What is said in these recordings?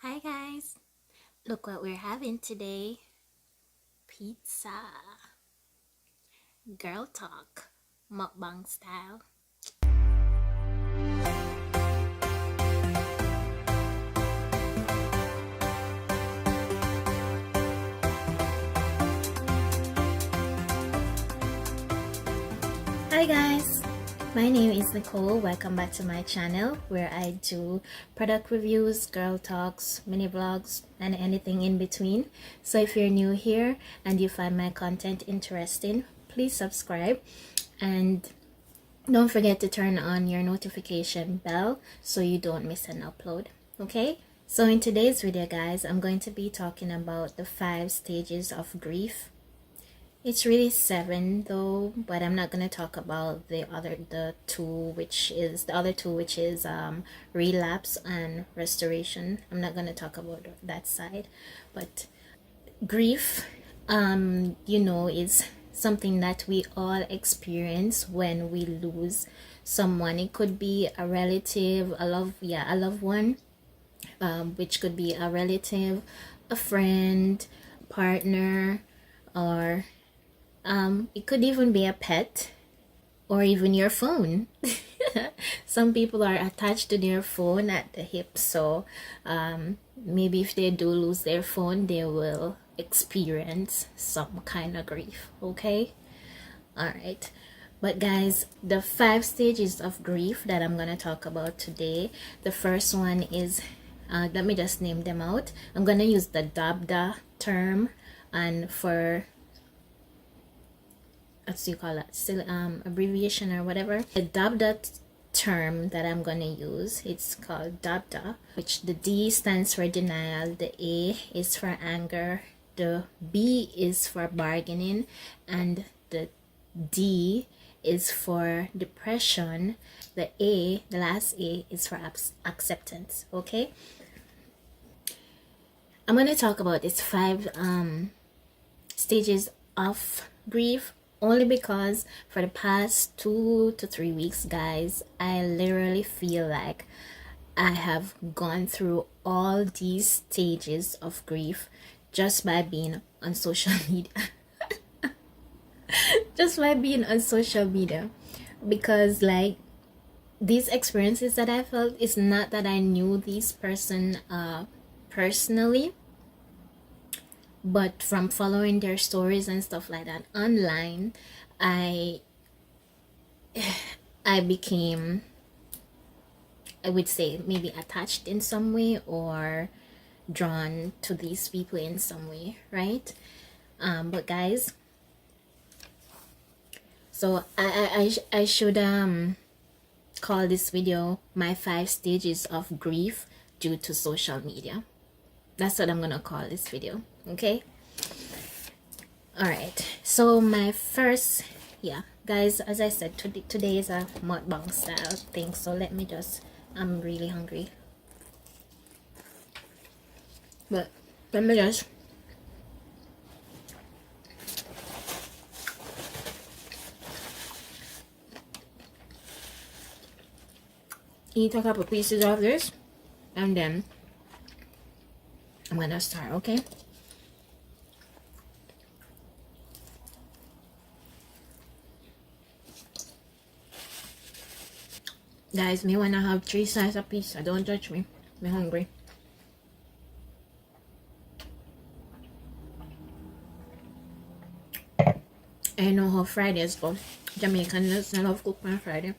Hi guys, look what we're having today. Pizza. Girl talk. Mukbang style. Hi guys, my name is Nicole. Welcome back to my channel where I do product reviews, girl talks, mini vlogs, and anything in between. So if you're new here and you find my content interesting, please subscribe and don't forget to turn on your notification bell so you don't miss an upload. Okay? So in today's video guys, I'm going to be talking about the 5 stages of grief. It's really 7 though, but I'm not gonna talk about the other two, which is relapse and restoration. I'm not gonna talk about that side, but grief, is something that we all experience when we lose someone. It could be a relative, a loved one, which could be a relative, a friend, partner, or it could even be a pet or even your phone. Some people are attached to their phone at the hip, so maybe if they do lose their phone, they will experience some kind of grief. Okay, all right. But guys, the 5 stages of grief that I'm gonna talk about today, the first one is let me just name them out. I'm gonna use the dabda term, and for what do you call it, still abbreviation or whatever, the dabda term that I'm gonna use, it's called dabda, which the D stands for denial, the A is for anger, the B is for bargaining, and the D is for depression. The last A is for acceptance. Okay, I'm going to talk about these 5 stages of grief only because for the past 2 to 3 weeks guys, I literally feel like I have gone through all these stages of grief just by being on social media. Just by being on social media, because like these experiences that I felt, is not that I knew this person personally, but from following their stories and stuff like that online, I became, I would say, maybe attached in some way or drawn to these people in some way, right? But guys, so I should call this video my 5 stages of grief due to social media. That's what I'm gonna call this video. Okay, all right. So my first, guys, as I said, today is a mukbang style thing, so let me just, I'm really hungry, but let me just eat a couple pieces of this and then I'm gonna start. Okay, guys, me wanna have 3 slices of pizza. Don't judge me, I'm hungry. I know how Fridays go. Jamaicans love cook on Friday.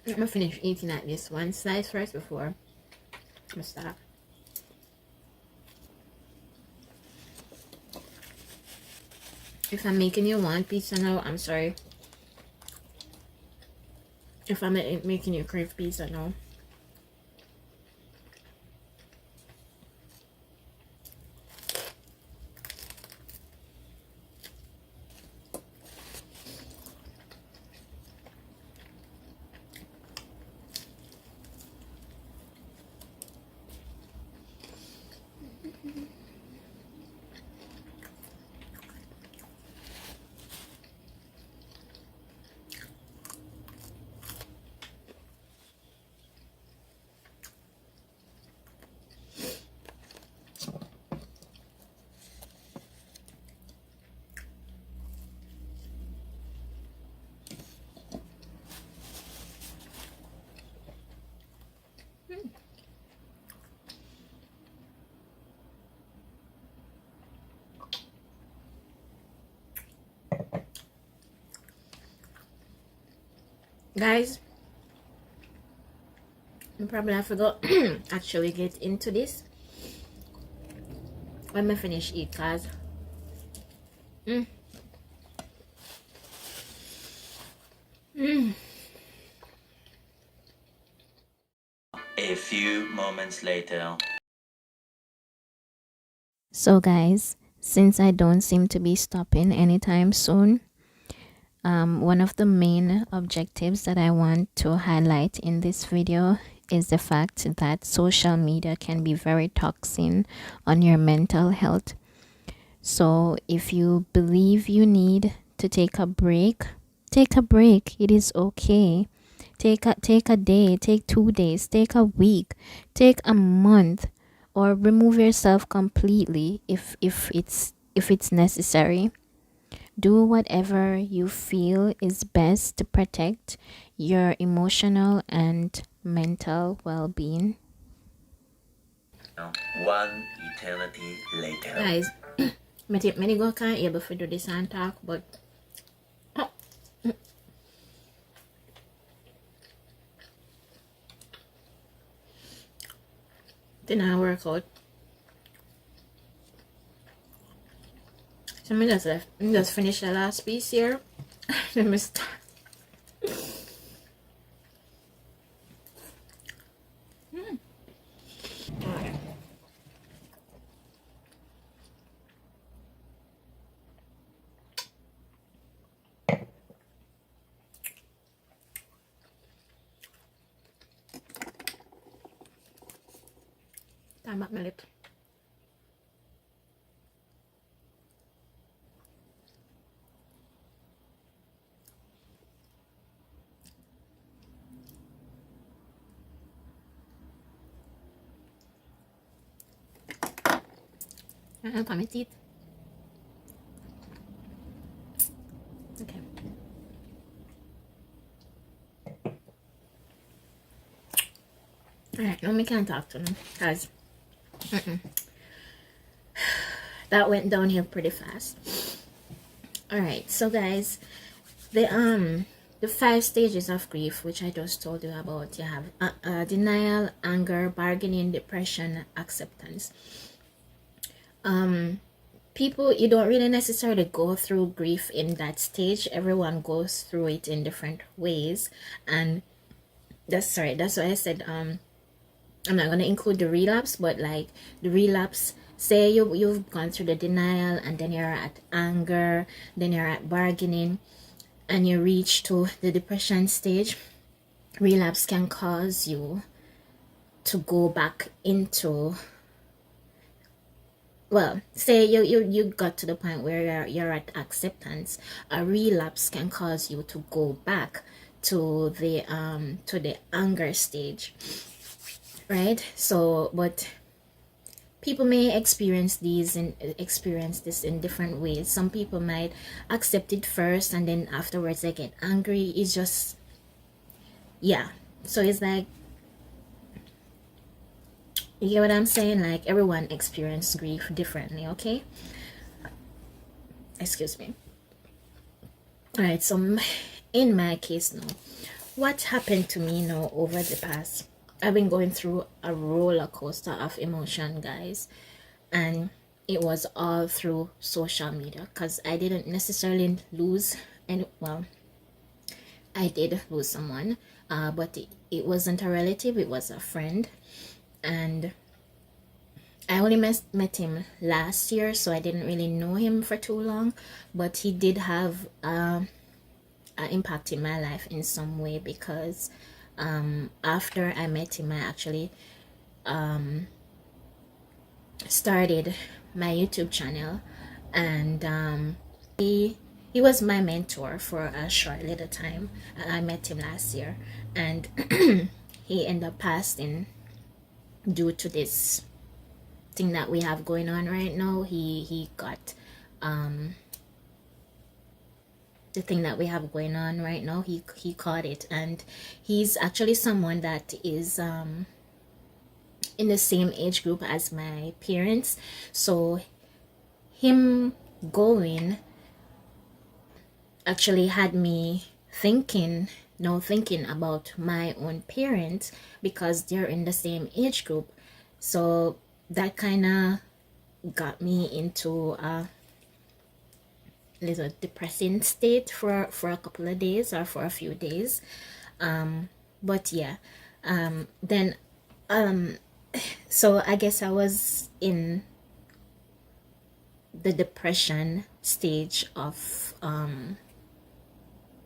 I'm gonna finish eating at least 1 slice first before I stop. If I'm making you want pizza now, I'm sorry. If I'm making you crave pizza now, Guys, probably I forgot actually get into this when I finish eat, cause A few moments later. so guys, since I don't seem to be stopping anytime soon, one of the main objectives that I want to highlight in this video is the fact that social media can be very toxic on your mental health. So if you believe you need to take a break, take a break. It is okay. Take a day, take 2 days, take a week, take a month, or remove yourself completely if it's necessary. Do whatever you feel is best to protect your emotional and mental well-being. One eternity later. Guys, many go can't able to do this and talk, but didn't work out. So me just finish the last piece here. Let me start. Time up my lip. Help my teeth. Okay. Alright, now we can't talk to them because that went downhill pretty fast. Alright, so guys, the 5 stages of grief, which I just told you about, you have denial, anger, bargaining, depression, acceptance. People, you don't really necessarily go through grief in that stage. Everyone goes through it in different ways, and that's why I said I'm not going to include the relapse, but like the relapse, say you've gone through the denial, and then you're at anger, then you're at bargaining, and you reach to the depression stage. Relapse can cause you to go back into, well, say you got to the point where you're at acceptance. A relapse can cause you to go back to the anger stage, right? So but people may experience this in different ways. Some people might accept it first, and then afterwards they get angry. It's just, yeah. So it's like, you get what I'm saying? Like, everyone experiences grief differently, okay? Excuse me. Alright, so in my case now, what happened to me now over the past, I've been going through a roller coaster of emotion, guys, and it was all through social media, because I didn't necessarily lose any, well, I did lose someone, but it wasn't a relative, it was a friend, and I only met him last year, so I didn't really know him for too long, but he did have an impact in my life in some way, because after I met him, I actually started my YouTube channel, and he was my mentor for a short little time. I met him last year, and he ended up passing due to this thing that we have going on right now. He got the thing that we have going on right now, he caught it, and he's actually someone that is in the same age group as my parents. So him going actually had me thinking now thinking about my own parents because they're in the same age group. So that kind of got me into a little depressing state for a couple of days or for a few days. But yeah, then so I guess I was in the depression stage of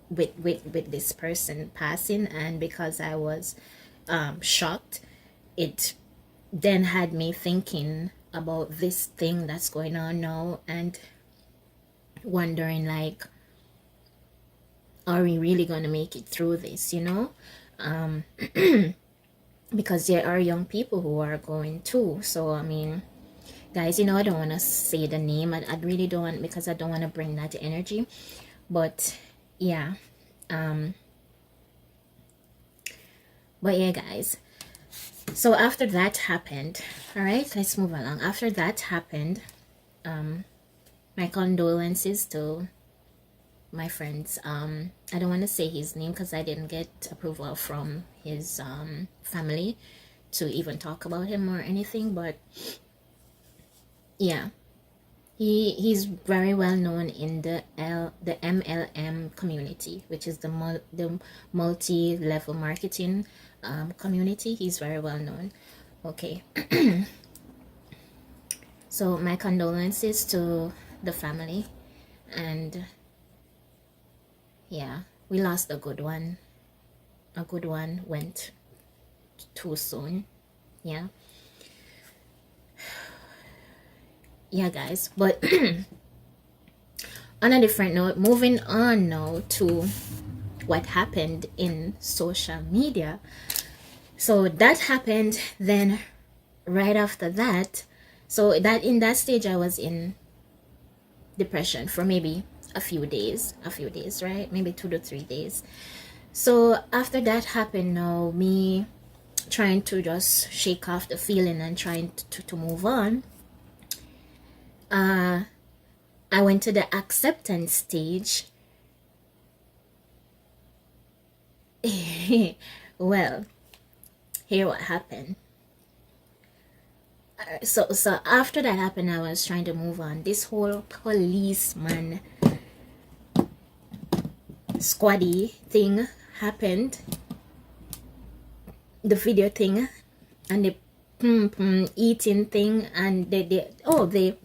with this person passing, and because I was shocked, it then had me thinking about this thing that's going on now and wondering, like, are we really gonna make it through this, because there are young people who are going too. So I mean, guys, I don't want to say the name. I really don't want, because I don't want to bring that energy. But yeah, guys, so after that happened, all right, let's move along. After that happened, my condolences to my friends. I don't want to say his name because I didn't get approval from his family to even talk about him or anything, but yeah, he's very well known in the MLM community, which is the multi-level marketing community. He's very well known. Okay. So my condolences to the family, and yeah, we lost a good one. A good one went too soon. Yeah. Yeah, guys. But on a different note, moving on now to what happened in social media. So that happened, then right after that, so that in that stage I was in depression for maybe a few days, right? Maybe 2 to 3 days. So after that happened, now me trying to just shake off the feeling and trying to move on, I went to the acceptance stage. Well, here what happened. So after that happened, I was trying to move on. This whole policeman squaddy thing happened, the video thing, and the eating thing, and the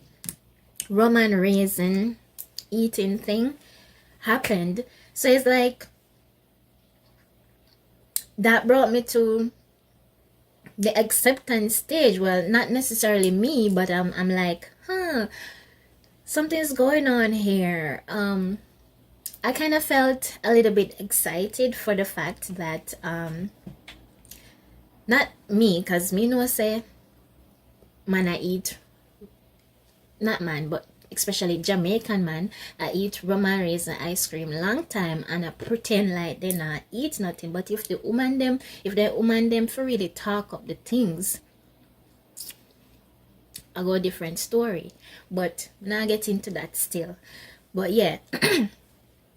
Roman raisin eating thing happened. So it's like that brought me to the acceptance stage. Well, not necessarily me, but I'm like, something's going on here. I kind of felt a little bit excited for the fact that not me, because me no say man I eat, not man, but especially Jamaican man, I eat Roman raisin ice cream long time, and I pretend like they not eat nothing. But if the woman them for really talk up the things, I go a different story. But now get into that still. But yeah,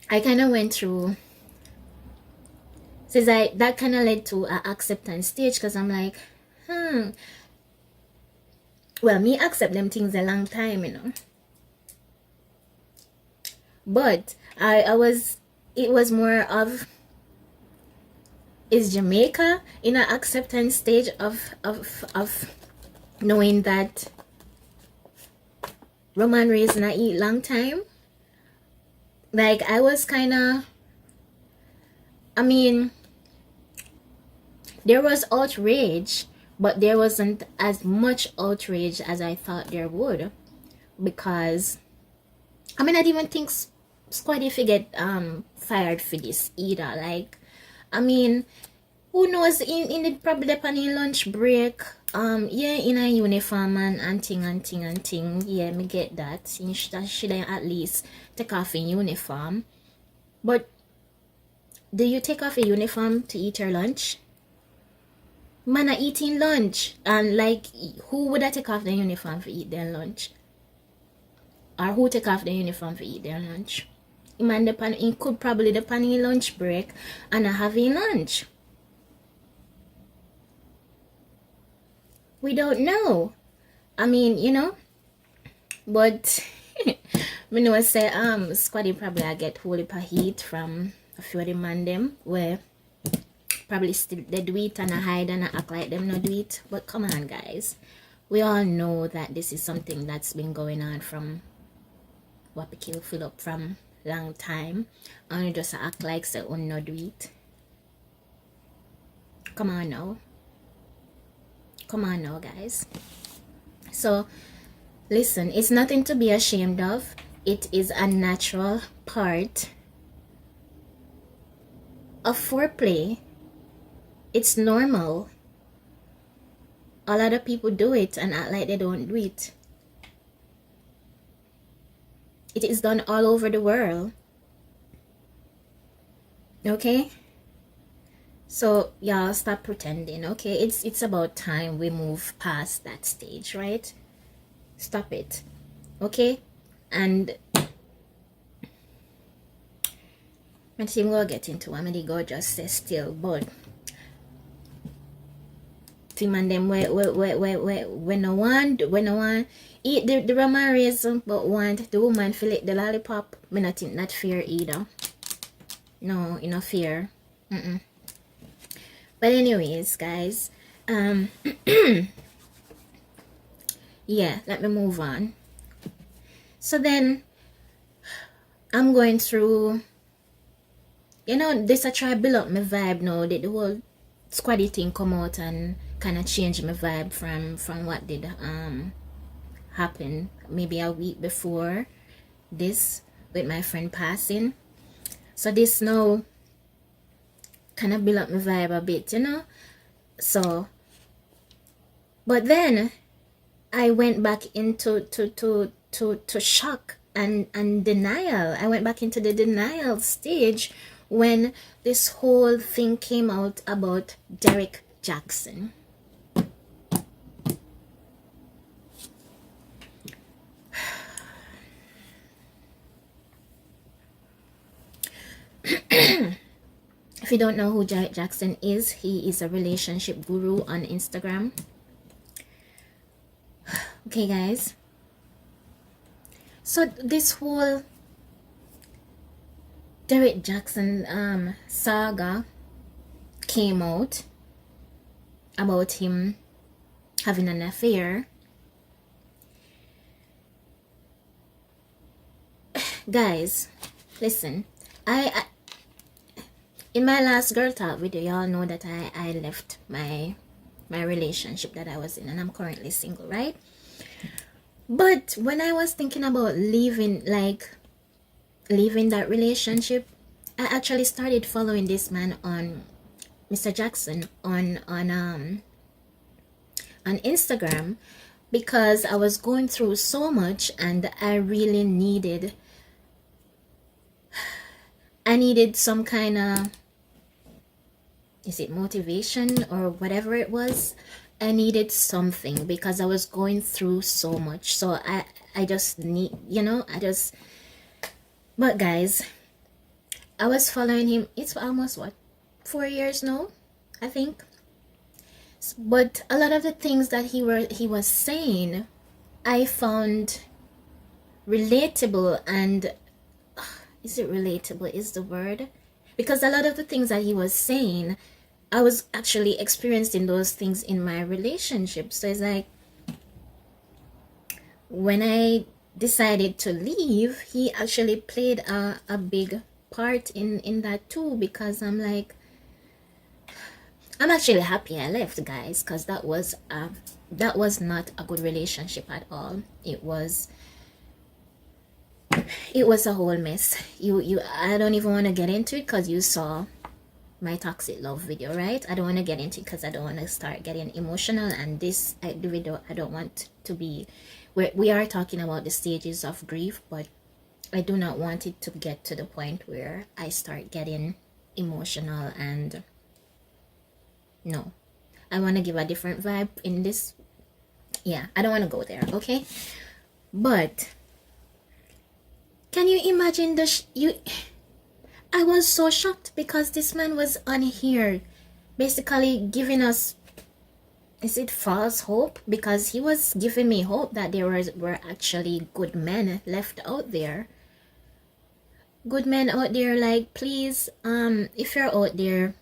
I kind of went through, since that kind of led to an acceptance stage, because I'm like, well, me accept them things a long time, but it was more of, is Jamaica in an acceptance stage of knowing that Roman raisin I eat long time? Like, I was kind of, I mean, there was outrage, but there wasn't as much outrage as I thought there would, because I mean, I didn't even think Squad if you get fired for this either. Like, I mean, who knows, in the probably upon a lunch break, yeah, in a uniform and thing, yeah, me get that. You should at least take off a uniform. But do you take off a uniform to eat your lunch? Man are eating lunch, and like, who would I take off the uniform for eat their lunch? Or who take off the uniform for eat their lunch? he could probably depend on lunch break and having lunch. We don't know. I mean, but me know say Squaddy probably I get whole heap of heat from a few of the man them where probably still they do it and I hide and I act like them not do it. But come on, guys, we all know that this is something that's been going on from what people fill up from long time, and you just act like say we not do it. Come on now, guys. So listen, it's nothing to be ashamed of. It is a natural part of foreplay. It's normal. A lot of people do it and act like they don't do it. It is done all over the world. Okay? So y'all stop pretending, okay? It's about time we move past that stage, right? Stop it. Okay? And my team will get into I'm gonna go just stay still, but team and them when no one eat the Ramirez but want the woman feel it the lollipop. Me not think not fear either. No, you know fear. But anyways, guys, yeah, let me move on. So then I'm going through, this I try build up my vibe now. The whole Squaddy thing come out and kind of change my vibe from what did happen maybe a week before this with my friend passing. So this now kind of build up my vibe a bit, So, but then I went back into to shock and denial. I went back into the denial stage when this whole thing came out about Derek Jackson. If you don't know who Derek Jackson is, he is a relationship guru on Instagram. Okay, guys. So this whole Derek Jackson saga came out about him having an affair. Guys, listen. I in my last girl talk video, y'all know that I left my relationship that I was in, and I'm currently single, right? But when I was thinking about leaving that relationship, I actually started following this man on Mr. Jackson on Instagram, because I was going through so much and I really needed some kind of, is it motivation or whatever it was? I needed something because I was going through so much. So I just need, but guys, I was following him. It's almost 4 years now, I think. But a lot of the things that he was saying, I found relatable. And is it relatable is the word? Because a lot of the things that he was saying, I was actually experiencing those things in my relationship. So it's like, when I decided to leave, he actually played a big part in that too, because I'm like, I'm actually happy I left, guys, because that was not a good relationship at all. It was a whole mess. I don't even want to get into it because you saw my toxic love video, right? I don't want to get into it because I don't want to start getting emotional, and the video I don't want to be where we are talking about the stages of grief, but I do not want it to get to the point where I start getting emotional. And no, I want to give a different vibe in this. Yeah, I don't want to go there, okay? But Can you imagine I was so shocked because this man was on here basically giving us, is it false hope? Because he was giving me hope that there were actually good men left out there. Good men out there, like, please, if you're out there,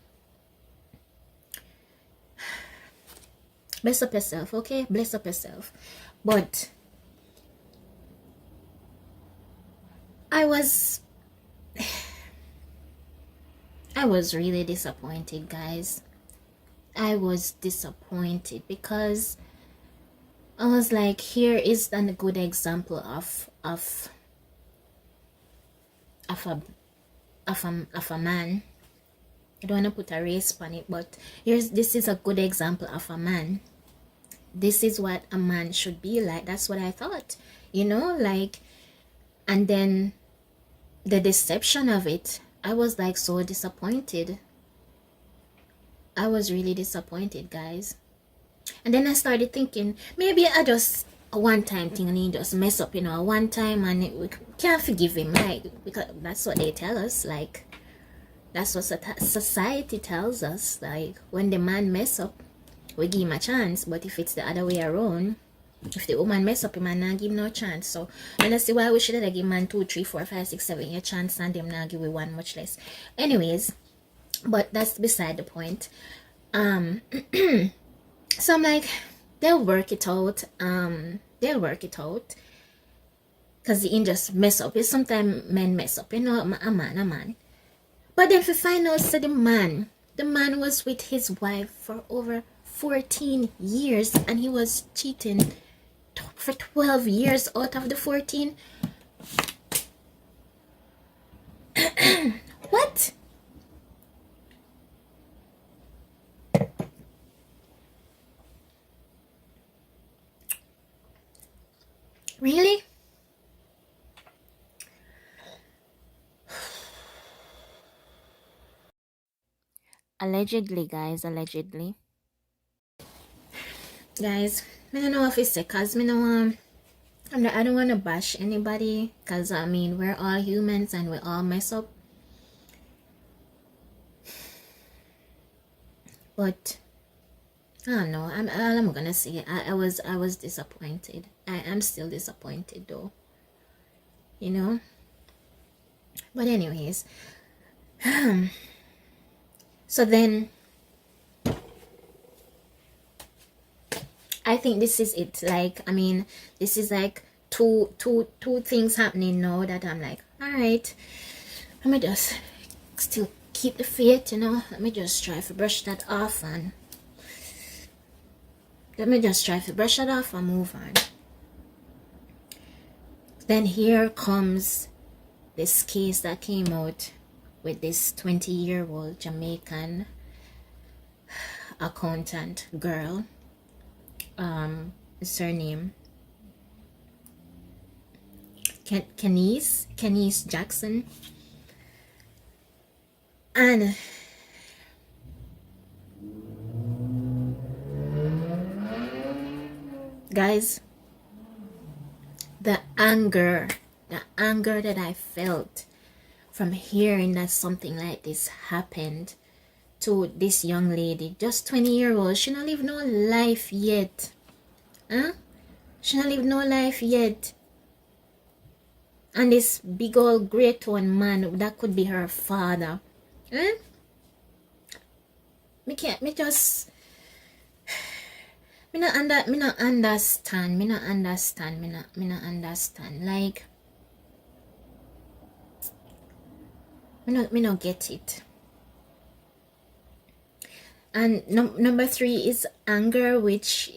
bless up yourself, okay? Bless up yourself. But I was really disappointed, guys. I was disappointed because I was like, here is a good example of a man. I don't want to put a race on it, but this is a good example of a man. This is what a man should be like. That's what I thought, like, and then the deception of it, I was like so disappointed. I was really disappointed, guys. And then I started thinking, maybe I just a one-time thing and he just mess up, a one time, and we can't forgive him, like, because that's what they tell us, like, that's what society tells us, like, when the man mess up, we give him a chance. But if it's the other way around, if the woman mess up, him and not give him no chance. So when I see why we should have give man 2, 3, 4, 5, 6, 7 a chance, and them not give we one, much less. Anyways, but that's beside the point. So I'm like, they'll work it out. Because the just mess up. Sometimes men mess up, a man. But then we find out, so the man was with his wife for over 14 years, and he was cheating for 12 years out of the 14. What? Really? Allegedly, guys, allegedly. Guys, I don't know if it's because I don't want to bash anybody, because I mean, we're all humans and we all mess up. But I don't know. I'm gonna say I was disappointed. I am still disappointed though. But anyways, so then I think this is it. Like, I mean, this is like two things happening now that I'm like, all right, let me just still keep the faith, let me just try to brush that off and move on. Then here comes this case that came out with this 20-year-old Jamaican accountant girl. Surname Kenise Jackson. And guys, the anger that I felt from hearing that something like this happened to this young lady, just 20-year-old. She not live no life yet. She not live no life yet. And this big old great one man, that could be her father. Me not understand. Like, me not get it. And number 3 is anger, which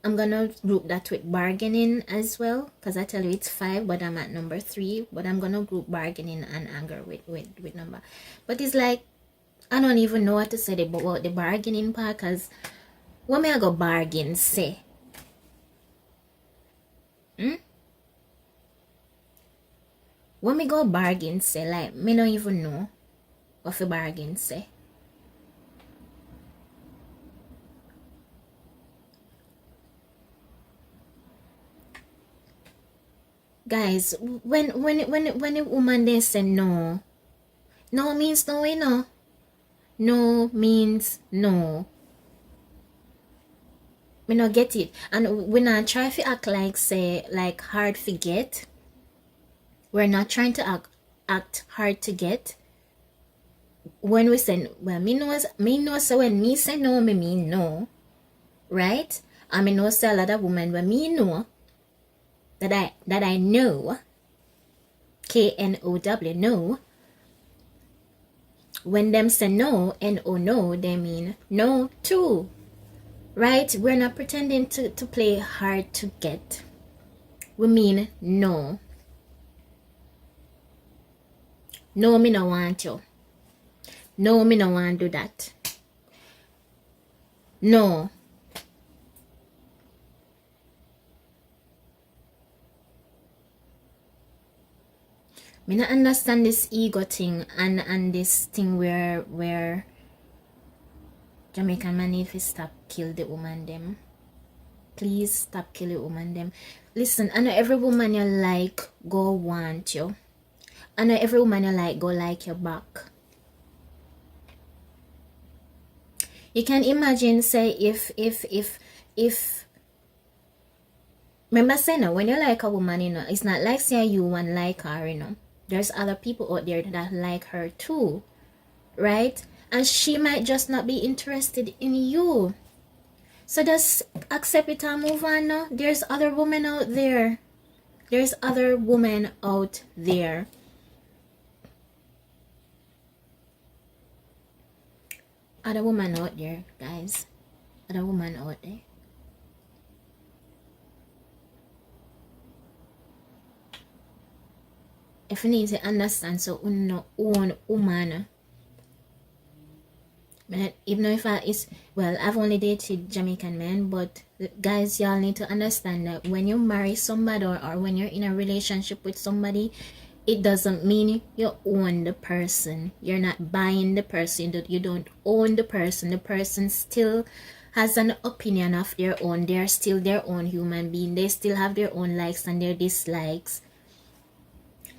I'm gonna group that with bargaining as well, because I tell you it's 5, but I'm at number 3. But I'm gonna group bargaining and anger with number. But it's like, I don't even know what to say about the bargaining part, because what may I go bargain say? What me go bargain say? Like, me don't even know what the bargain say. Guys, when a woman they say no, no means no, you know. No means no. Me not get it. And when I try to act like say like hard to get, we're not trying to act hard to get. When we say well, me know so when me say no, me mean no, right? I mean know say a lot of women when me know that I know, KNOW, no. When them say no, NO no, they mean no too, right? We're not pretending to play hard to get. We mean no. No, me no want you. No, me no want do that. No. Me not understand this ego thing and this thing where Jamaican man need to stop kill the woman them. Please stop kill the woman them. Listen, I know every woman you like go want you. I know every woman you like go like your back. You can imagine say if remember saying when you like a woman, you know, it's not like say you one like her, you know. There's other people out there that like her too, right? And she might just not be interested in you. So just accept it and move on now. There's other women out there. There's other women out there. Other women out there, guys. Other women out there. If you need to understand, so no own woman. Even if I've only dated Jamaican men, but guys, y'all need to understand that when you marry somebody or when you're in a relationship with somebody, it doesn't mean you own the person. You're not buying the person. That you don't own the person. The person still has an opinion of their own. They're still their own human being. They still have their own likes and their dislikes.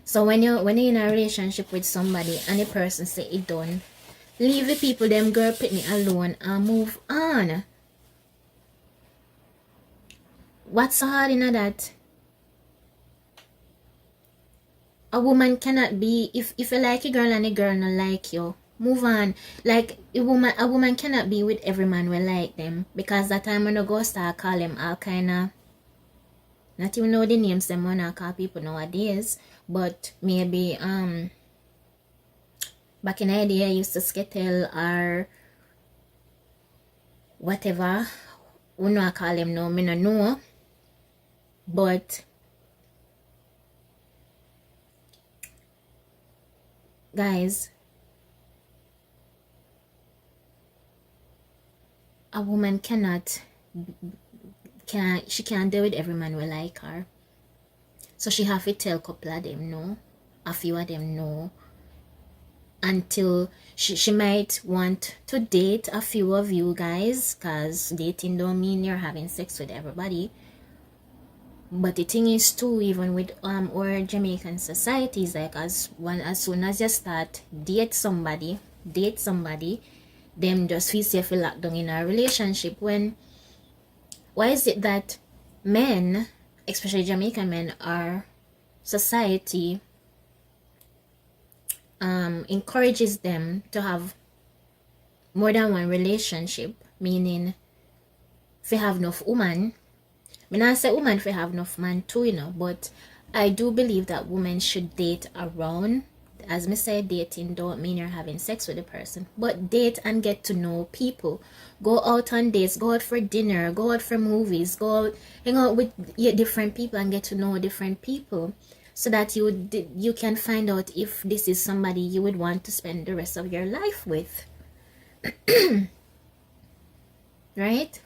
So when you're in a relationship with somebody and the person say it done, leave the people them girl pick me alone and move on. What's so hard in that? A woman cannot be if you like a girl and a girl not like you, move on. Like a woman cannot be with every man we like them, because that time when you go start call them all kinda, not even know the names them wanna call people nowadays, but maybe back in the day I used to skittle or whatever. We not call them no, me no know. But guys, a woman can't deal with every man will like her. So she have to tell a couple of them no, a few of them no, until she might want to date a few of you guys, because dating don't mean you're having sex with everybody. But the thing is too, even with our Jamaican societies, like as soon as you start date somebody, them just feel safe locked down in a relationship. Why is it that men, especially Jamaican men, our society encourages them to have more than one relationship, meaning if you have enough woman, I mean I say woman if you have enough man too, you know, but I do believe that women should date around. As me say, dating don't mean you're having sex with a person, but date and get to know people. Go out on dates, go out for dinner, go out for movies, go out, hang out with different people and get to know different people, so that you can find out if this is somebody you would want to spend the rest of your life with. Right?